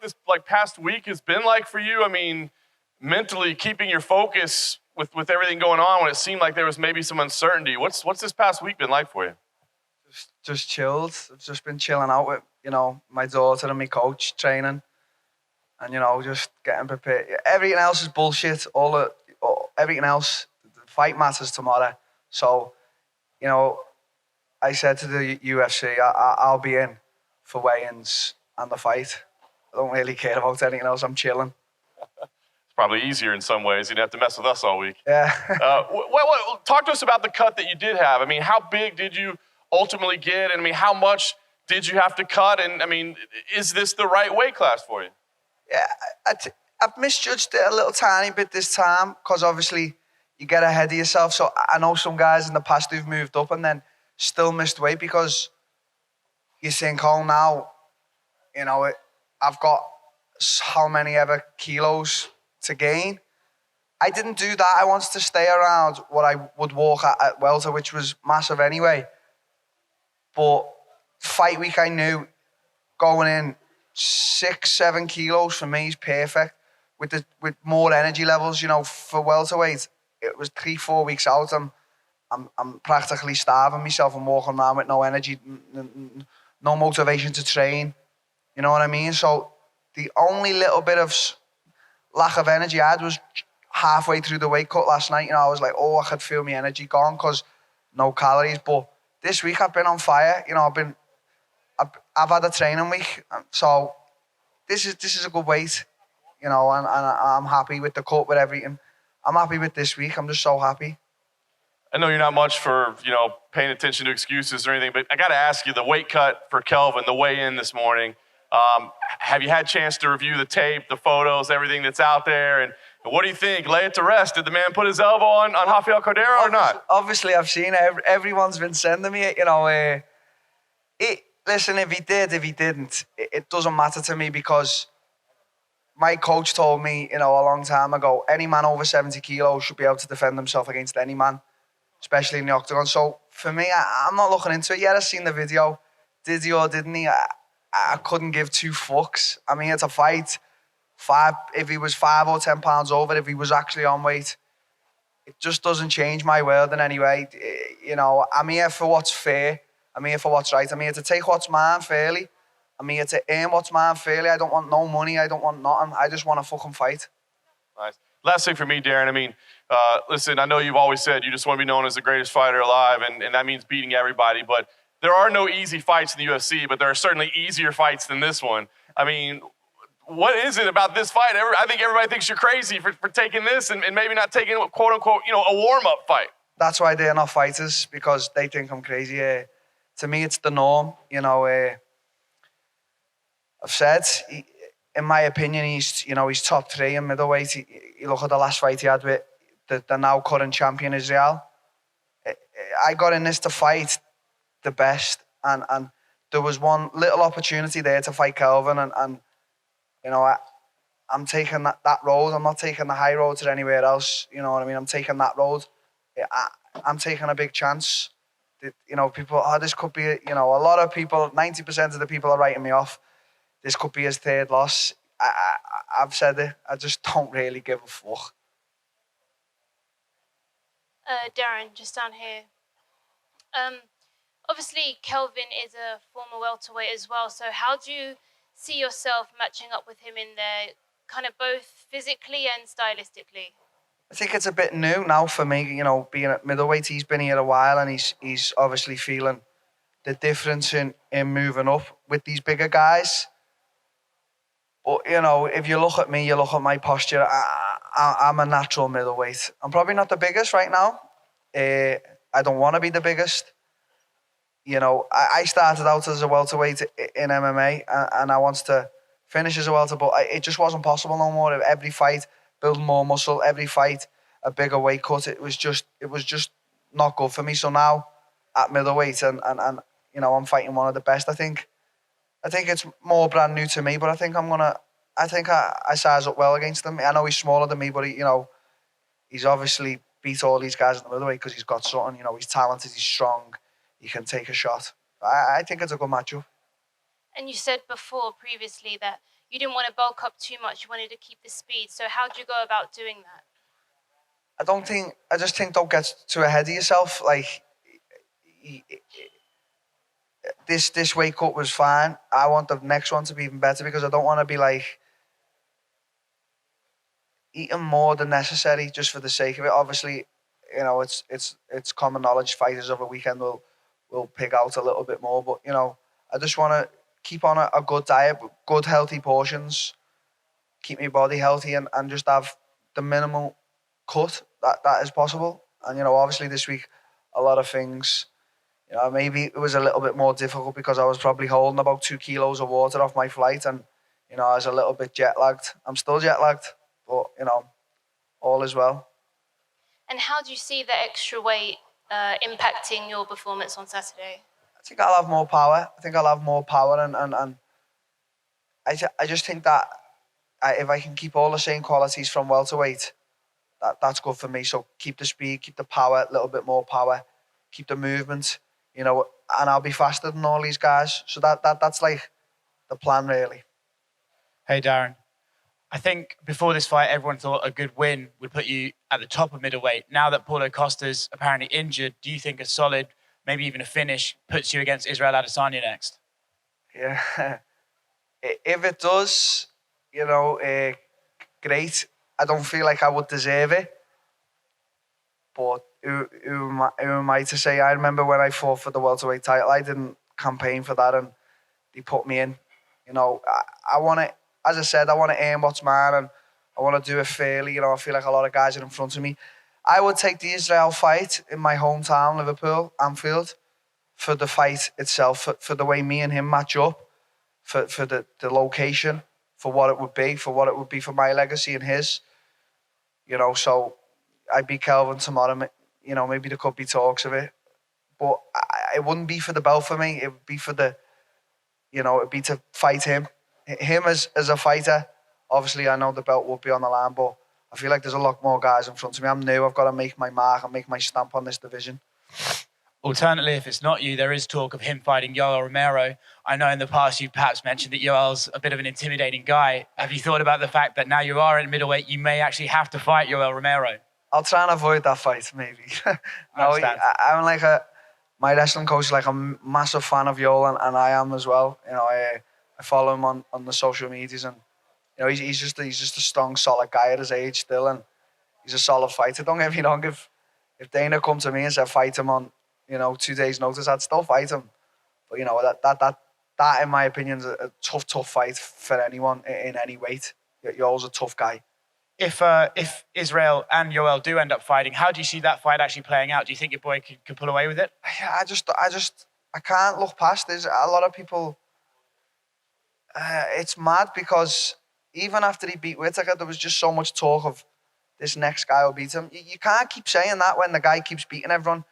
this past week has been like for you? I mean, mentally keeping your focus with everything going on when it seemed like there was maybe some uncertainty. What's this past week been like for you? Just chilled. I've just been chilling out with, my daughter and my coach training. And, just getting prepared. Everything else is bullshit. Everything else, the fight matters tomorrow. So, I said to the UFC, I'll be in for weigh-ins and the fight. I don't really care about anything else. I'm chilling. It's probably easier in some ways. You didn't have to mess with us all week. Yeah. Talk to us about the cut that you did have. I mean, how big did you ultimately get? And I mean, how much did you have to cut? And I mean, is this the right weight class for you? Yeah, I've misjudged it a little tiny bit this time because obviously you get ahead of yourself. So I know some guys in the past who've moved up and then still missed weight because you think, oh, now, I've got how many ever kilos to gain. I didn't do that. I wanted to stay around what I would walk at welter, which was massive anyway. But fight week, I knew going in 6-7 kilos for me is perfect. With more energy levels, for welterweight, it was 3-4 weeks out. I'm practically starving myself and walking around with no energy, no motivation to train. You know what I mean? So the only little bit of lack of energy I had was halfway through the weight cut last night. I was like, oh, I could feel my energy gone because no calories. But this week I've been on fire. I've had a training week, so this is a good weight. And I'm happy with the cut, with everything. I'm happy with this week. I'm just so happy. I know you're not much for, paying attention to excuses or anything, but I got to ask you, the weight cut for Kelvin, the weigh-in this morning, have you had a chance to review the tape, the photos, everything that's out there? And what do you think? Lay it to rest. Did the man put his elbow on Javier Cordero or not? Obviously, I've seen it. Everyone's been sending me it, Listen, if he did, if he didn't, it doesn't matter to me because my coach told me, a long time ago, any man over 70 kilos should be able to defend himself against any man, especially in the octagon. So for me, I'm not looking into it yet. I've seen the video. Did he or didn't he? I couldn't give two fucks. I'm here to fight. If he was 5 or 10 pounds over, if he was actually on weight, it just doesn't change my world in any way. I'm here for what's fair. I'm here for what's right. I'm here to take what's mine fairly. I'm here to earn what's mine fairly. I don't want no money. I don't want nothing. I just want to fucking fight. Nice. Last thing for me, Darren. I mean, listen, I know you've always said you just want to be known as the greatest fighter alive, and that means beating everybody. But there are no easy fights in the UFC, but there are certainly easier fights than this one. I mean, what is it about this fight? I think everybody thinks you're crazy for taking this and maybe not taking, quote unquote, a warm-up fight. That's why they're not fighters, because they think I'm crazy. To me, it's the norm. I've said, in my opinion, he's top 3 in middleweight. You look at the last fight he had with the now current champion Israel. I got in this to fight the best, and there was one little opportunity there to fight Kelvin, and I'm taking that road. I'm not taking the high road to anywhere else. You know what I mean? I'm taking that road. I'm taking a big chance. People, this could be, a lot of people, 90% of the people are writing me off. This could be his 3rd loss. I've said it. I just don't really give a fuck. Darren, just down here. Obviously, Kelvin is a former welterweight as well. So how do you see yourself matching up with him in there, kind of both physically and stylistically? I think it's a bit new now for me, being at middleweight. He's been here a while, and he's obviously feeling the difference in moving up with these bigger guys. But, if you look at me, you look at my posture, I'm a natural middleweight. I'm probably not the biggest right now. I don't want to be the biggest. I started out as a welterweight in MMA, and I wanted to finish as a welter, but it just wasn't possible no more. Every fight, building more muscle, every fight, a bigger weight cut. It was just not good for me. So now at middleweight, and I'm fighting one of the best. I think it's more brand new to me, but I think I size up well against him. I know he's smaller than me, but he's obviously beat all these guys at the middleweight because he's got something. He's talented, he's strong, he can take a shot. I think it's a good matchup. And you said previously that you didn't want to bulk up too much. You wanted to keep the speed. So how do you go about doing that? I just think don't get too ahead of yourself. Like, this weight cut was fine. I want the next one to be even better because I don't want to be like eating more than necessary just for the sake of it. Obviously, you know, it's common knowledge fighters over a weekend will pick out a little bit more, but you know, I just want to keep on a good diet, good healthy portions, keep my body healthy, and just have the minimal cut that is possible. And you know, obviously this week a lot of things. You know, maybe it was a little bit more difficult because I was probably holding about 2 kilos of water off my flight, and you know, I was a little bit jet lagged. I'm still jet lagged, but you know, all is well. And how do you see the extra weight impacting your performance on Saturday? I think I'll have more power. And I just think that if I can keep all the same qualities from welterweight, that's good for me. So keep the speed, keep the power, a little bit more power, keep the movement, you know, and I'll be faster than all these guys. So that's like the plan, really. Hey, Darren. I think before this fight, everyone thought a good win would put you at the top of middleweight. Now that Paulo Costa's apparently injured, do you think a solid, maybe even a finish, puts you against Israel Adesanya next? Yeah. If it does, you know, great. I don't feel like I would deserve it. But who am I to say? I remember when I fought for the welterweight title, I didn't campaign for that and they put me in. You know, I want to, as I said, I want to earn what's mine and I want to do it fairly. You know, I feel like a lot of guys are in front of me. I would take the Israel fight in my hometown, Liverpool, Anfield, for the fight itself, for the way me and him match up, for the location, for what it would be for my legacy and his. You know, so I beat Kelvin tomorrow. You know, maybe there could be talks of it, but it wouldn't be for the belt for me. It would be for the, you know, it'd be to fight him. Him as a fighter. Obviously, I know the belt would be on the line, but I feel like there's a lot more guys in front of me. I'm new. I've got to make my mark and make my stamp on this division. Alternately, if it's not you, there is talk of him fighting Yoel Romero. I know in the past you've perhaps mentioned that Yoel's a bit of an intimidating guy. Have you thought about the fact that now you are in middleweight, you may actually have to fight Yoel Romero? I'll try and avoid that fight, maybe. No, I'm like my wrestling coach is like a massive fan of Yoel, and I am as well. You know, I follow him on the social medias, and you know, he's just a strong, solid guy at his age still, and he's a solid fighter. Don't get me wrong. If Dana come to me and said fight him on, you know, 2 days' notice, I'd still fight him. But you know, that in my opinion is a tough fight for anyone in any weight. Yoel's a tough guy. If Israel and Yoel do end up fighting, how do you see that fight actually playing out? Do you think your boy could pull away with it? I can't look past. There's a lot of people. It's mad because even after he beat Whittaker, there was just so much talk of this next guy will beat him. You can't keep saying that when the guy keeps beating everyone.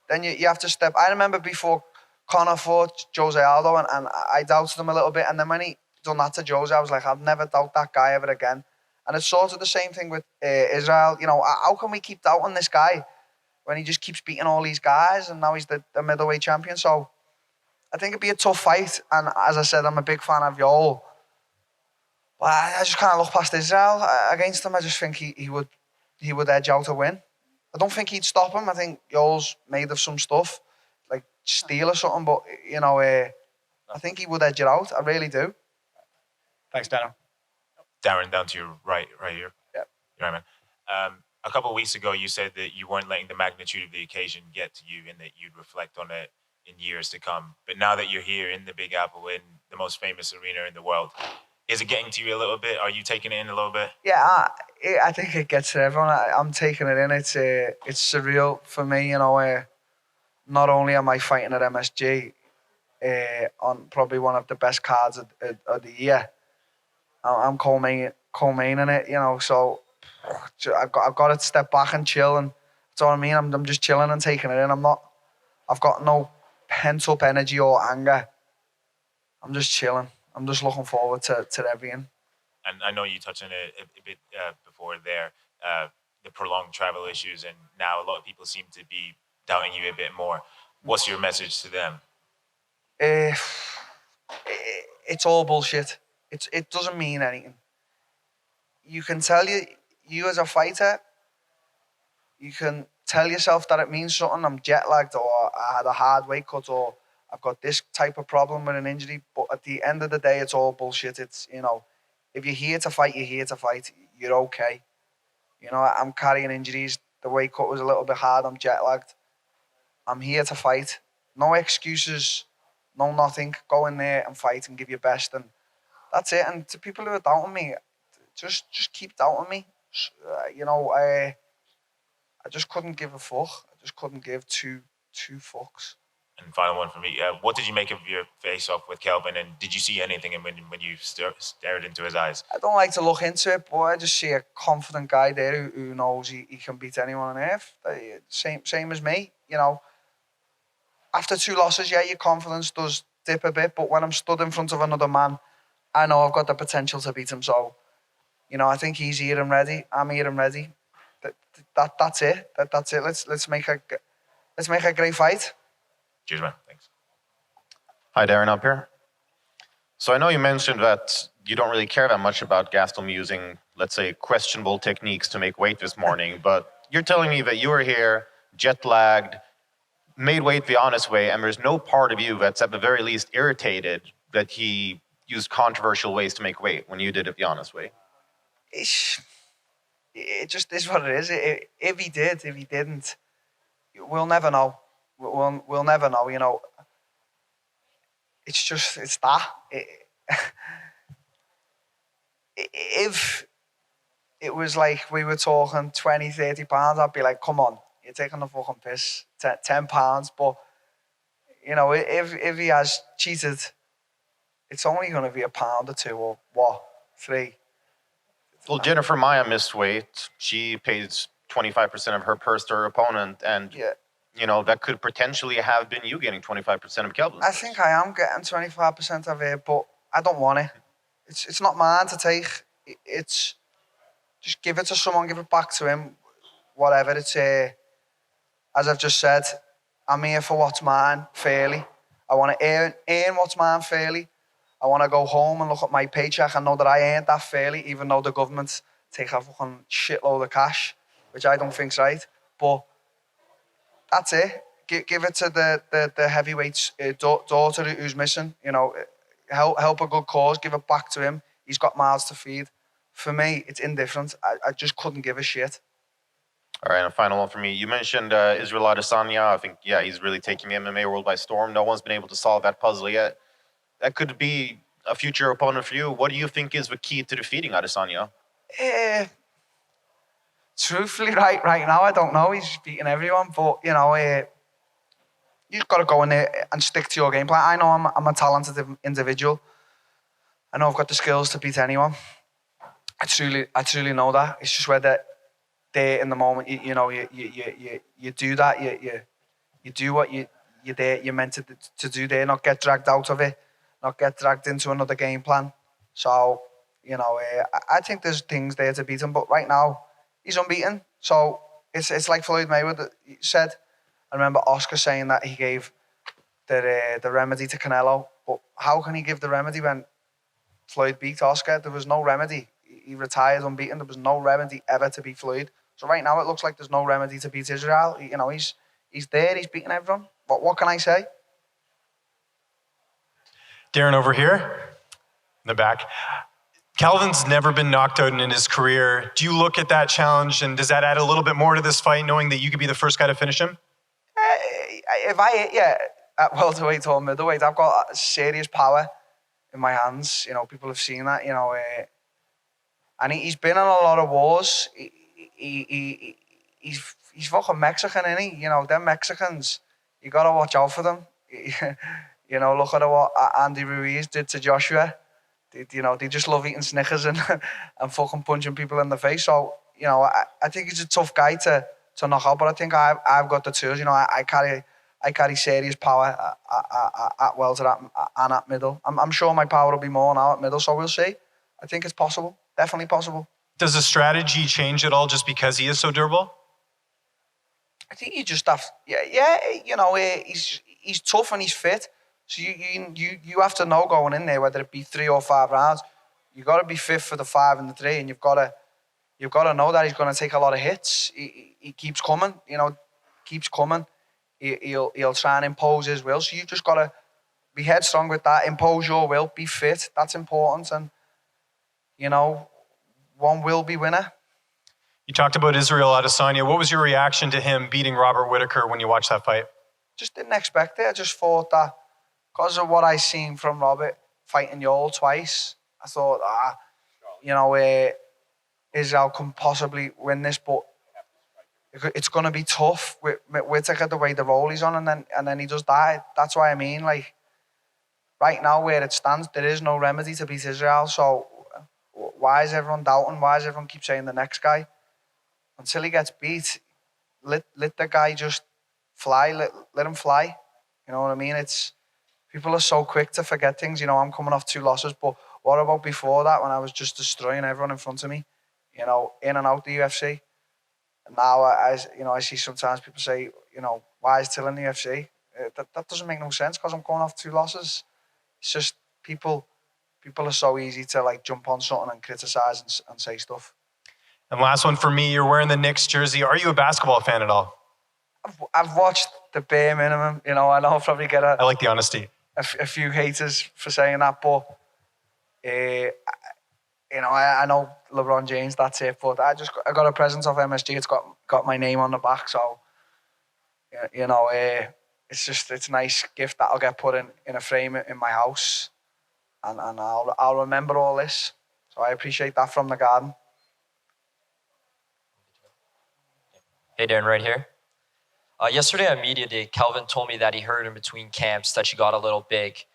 Then you have to step. I remember before Conor fought Jose Aldo, and I doubted him a little bit. And then when he done that to Jose, I was like, I'll never doubt that guy ever again. And it's sort of the same thing with Israel. You know, how can we keep doubting this guy when he just keeps beating all these guys and now he's the middleweight champion? So I think it'd be a tough fight. And as I said, I'm a big fan of Yoel. But I just can't look past Israel against him. I just think he would edge out a win. I don't think he'd stop him. I think Yoel's made of some stuff, like steel or something. But, you know, I think he would edge it out. I really do. Thanks, Daniel. Darren, down to your right here. Yeah. You're right, man. A couple of weeks ago, you said that you weren't letting the magnitude of the occasion get to you and that you'd reflect on it in years to come. But now that you're here in the Big Apple, in the most famous arena in the world, is it getting to you a little bit? Are you taking it in a little bit? Yeah, I think it gets to everyone. I'm taking it in. It's surreal for me, you know. Not only am I fighting at MSG on probably one of the best cards of the year, I'm co-maining it, you know. So I've got to step back and chill, and that's what I mean. I'm just chilling and taking it in. I've got no pent up energy or anger. I'm just chilling. I'm just looking forward to everything. And I know you touched on it a bit before there, the prolonged travel issues, and now a lot of people seem to be doubting you a bit more. What's your message to them? It's all bullshit. it doesn't mean anything. You can tell you as a fighter, you can tell yourself that it means something. I'm jet lagged, or I had a hard weight cut, or I've got this type of problem with an injury. But at the end of the day, it's all bullshit. It's, if you're here to fight, you're here to fight. You're okay. I'm carrying injuries. The weight cut was a little bit hard. I'm jet lagged. I'm here to fight. No excuses, no nothing. Go in there and fight and give your best, and that's it. And to people who are doubting me, just keep doubting me. I just couldn't give a fuck. I just couldn't give two fucks. And final one for me. What did you make of your face-off with Kelvin? And did you see anything when you stared into his eyes? I don't like to look into it, but I just see a confident guy there who knows he can beat anyone on earth. Same as me, After 2 losses, yeah, your confidence does dip a bit. But when I'm stood in front of another man, I know I've got the potential to beat him. So, I think he's here and ready. I'm here and ready. That's it. That's it. Let's make a great fight. Cheers, man. Thanks. Hi, Darren, up here. So I know you mentioned that you don't really care that much about Gastelum using, let's say, questionable techniques to make weight this morning, but you're telling me that you were here, jet-lagged, made weight the honest way, and there's no part of you that's at the very least irritated that he used controversial ways to make weight when you did it the honest way. It just is what it is. If he did, if he didn't, we'll never know. We'll never know. It's that. If it was like we were talking 20, 30 pounds, I'd be like, come on, you're taking the fucking piss. 10 pounds. But, if he has cheated, it's only going to be a pound or 2 or what, 3. Well, Jennifer Maya missed weight. She pays 25% of her purse to her opponent, and Yeah. That could potentially have been you getting 25% of Kelvin's. I think I am getting 25% of it, but I don't want it. It's not mine to take. It's just give it to someone, give it back to him, whatever. It's as I've just said, I'm here for what's mine fairly. I want to earn what's mine fairly. I want to go home and look at my paycheck and know that I earned that fairly, even though the government take a fucking shitload of cash, which I don't think's right. But that's it. Give it to the heavyweight's daughter who's missing. Help a good cause. Give it back to him. He's got mouths to feed. For me, it's indifferent. I just couldn't give a shit. All right, and a final one for me. You mentioned Israel Adesanya. I think, he's really taking the MMA world by storm. No one's been able to solve that puzzle yet. That could be a future opponent for you. What do you think is the key to defeating Adesanya? Truthfully, right now, I don't know. He's beating everyone, but you've got to go in there and stick to your game plan. I know I'm a talented individual. I know I've got the skills to beat anyone. I truly know that. It's just whether there in the moment, you do that. You do what you're meant to do there. Not get dragged out of it. Not get dragged into another game plan. So I think there's things there to beat him, but right now he's unbeaten. So it's like Floyd Mayweather said. I remember Oscar saying that he gave the remedy to Canelo. But how can he give the remedy when Floyd beat Oscar? There was no remedy. He retired unbeaten. There was no remedy ever to beat Floyd. So right now it looks like there's no remedy to beat Israel. He's there. He's beating everyone. But what can I say? Darren over here in the back. Kelvin's never been knocked out in his career. Do you look at that challenge, and does that add a little bit more to this fight, knowing that you could be the first guy to finish him? At welterweight or middleweight, I've got serious power in my hands. People have seen that. And he's been in a lot of wars. He's fucking Mexican, isn't he? Them Mexicans, you gotta watch out for them. Look at what Andy Ruiz did to Joshua. They just love eating Snickers and fucking punching people in the face. So, I think he's a tough guy to knock out, but I think I've got the tools. I carry serious power at welter and at middle. I'm sure my power will be more now at middle, so we'll see. I think it's possible. Definitely possible. Does the strategy change at all just because he is so durable? I think you just have, he's tough and he's fit. So you have to know going in there, whether it be 3 or 5 rounds, you got to be fit for the 5 and the 3, and you've got to know that he's going to take a lot of hits. He keeps coming, keeps coming. He'll try and impose his will. So you just got to be headstrong with that. Impose your will. Be fit. That's important. And one will be winner. You talked about Israel Adesanya. What was your reaction to him beating Robert Whittaker when you watched that fight? Just didn't expect it. I just thought that because of what I seen from Robert fighting Yoel twice, I thought, Israel can possibly win this, but it's going to be tough with Whittaker, the way the role he's on, and then he does that. That's what I mean. Like, right now, where it stands, there is no remedy to beat Israel. So why is everyone doubting? Why does everyone keep saying the next guy? Until he gets beat, let the guy just fly. Let him fly. You know what I mean? People are so quick to forget things. I'm coming off 2 losses, but what about before that when I was just destroying everyone in front of me? In and out the UFC. And now I see sometimes people say, why is Till in the UFC? That doesn't make no sense because I'm going off 2 losses. It's just people are so easy to like jump on something and criticize and say stuff. And last one for me, you're wearing the Knicks jersey. Are you a basketball fan at all? I've watched the bare minimum. I know I'll probably get I like the honesty. a few haters for saying that, but I know LeBron James, that's it. But I got a present off MSG. It's got my name on the back, so it's a nice gift that I'll get put in a frame in my house, and I'll remember all this. So I appreciate that from the garden. Hey Darren, right here. Yesterday on Media Day, Kelvin told me that he heard in between camps that you got a little big.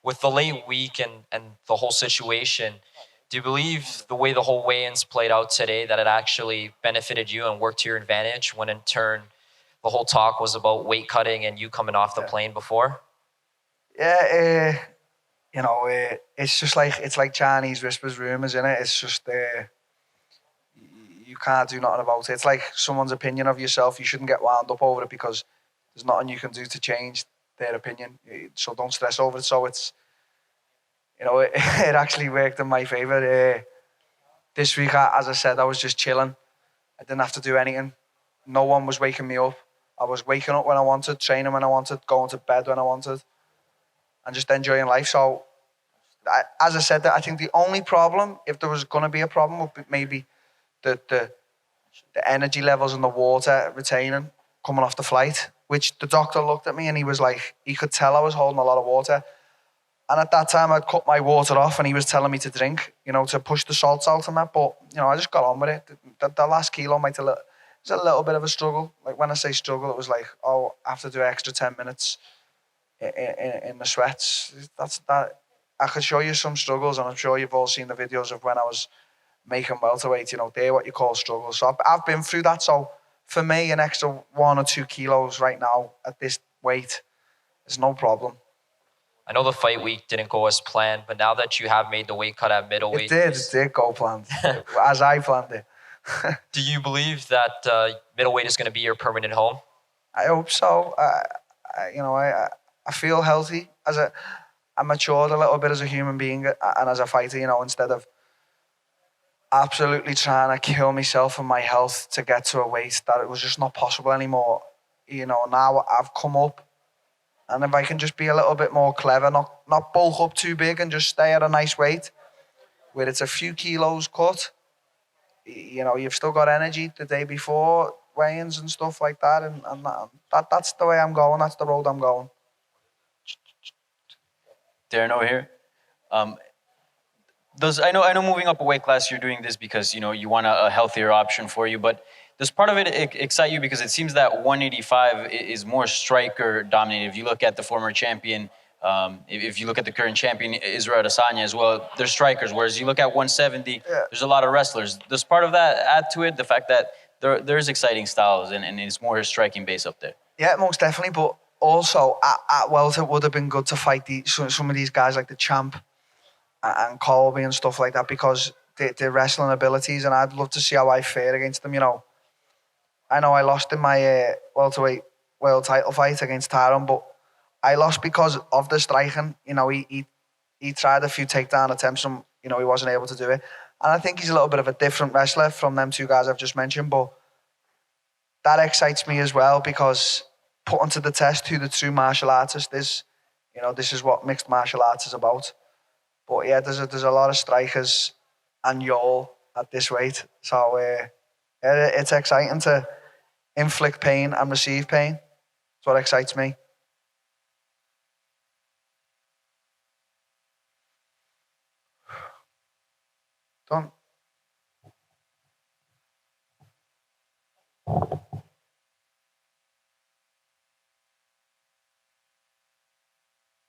With the late week and the whole situation, do you believe the way the whole weigh-ins played out today that it actually benefited you and worked to your advantage when in turn the whole talk was about weight cutting and you coming off the plane before? Yeah, it's just like, it's like Chinese whispers rumours, innit? It's just, you can't do nothing about it. It's like someone's opinion of yourself. You shouldn't get wound up over it because there's nothing you can do to change their opinion. So don't stress over it. So it's, it actually worked in my favour. This week, as I said, I was just chilling. I didn't have to do anything. No one was waking me up. I was waking up when I wanted, training when I wanted, going to bed when I wanted, and just enjoying life. So, as I said, I think the only problem, if there was going to be a problem, would be maybe the energy levels in the water retaining coming off the flight, which the doctor looked at me and he was like, he could tell I was holding a lot of water. And at that time, I'd cut my water off and he was telling me to drink, to push the salts out and that. But, I just got on with it. The last kilo it was a little bit of a struggle. Like when I say struggle, it was like, I have to do extra 10 minutes in the sweats. That's that. I could show you some struggles, and I'm sure you've all seen the videos of when I was making welterweight, they're what you call struggles. So I've been through that. So for me, an extra 1 or 2 kilos right now at this weight is no problem. I know the fight week didn't go as planned, but now that you have made the weight cut at middleweight... It did go planned, as I planned it. Do you believe that middleweight is going to be your permanent home? I hope so. I feel healthy. I matured a little bit as a human being and as a fighter, instead of absolutely trying to kill myself and my health to get to a weight that it was just not possible anymore. Now I've come up, and if I can just be a little bit more clever, not bulk up too big and just stay at a nice weight where it's a few kilos cut, you've still got energy the day before weigh-ins and stuff like that, and that's the way I'm going. That's the road I'm going. Darren over here. I know moving up a weight class, you're doing this because you want a healthier option for you, but does part of it excite you because it seems that 185 is more striker dominated? If you look at the former champion, if you look at the current champion Israel Adesanya as well, they're strikers. Whereas you look at 170, there's a lot of wrestlers. Does part of that add to it, the fact that there's exciting styles and it's more striking base up there? Yeah, most definitely. But also at welter, it would have been good to fight some of these guys like the champ and Colby and stuff like that, because their wrestling abilities, and I'd love to see how I fare against them. I know I lost in my welterweight world title fight against Tyron, but I lost because of the striking. He tried a few takedown attempts, and he wasn't able to do it. And I think he's a little bit of a different wrestler from them two guys I've just mentioned, but that excites me as well because putting to the test who the true martial artist is, this is what mixed martial arts is about. But yeah, there's a lot of strikers and Yoel at this weight. So it's exciting to inflict pain and receive pain. That's what excites me.